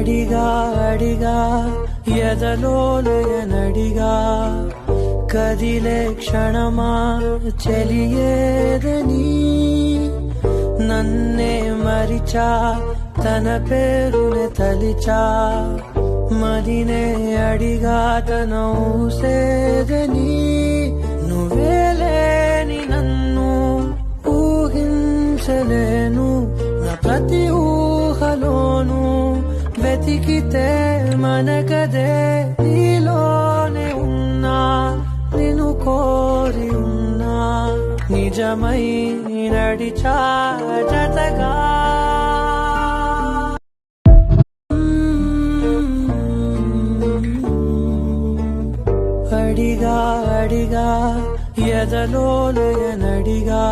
అడిగా అడిగా ఎదలోలయనడిగా కదిలే క్షణమా చెలియేదని నన్నే మరిచా తన పేరునే తలిచా మదినే అడిగా తన ఊసేదని నువ్వేలేని నన్ను ఊహించలేను నా ప్రతి ఊహలోను వెతికితే మనకదే నీలోనే ఉన్నా నిన్ను కోరి ఉన్నా నిజమై నడిచా జతగా అడిగా అడిగా ఎదలోలయనడిగా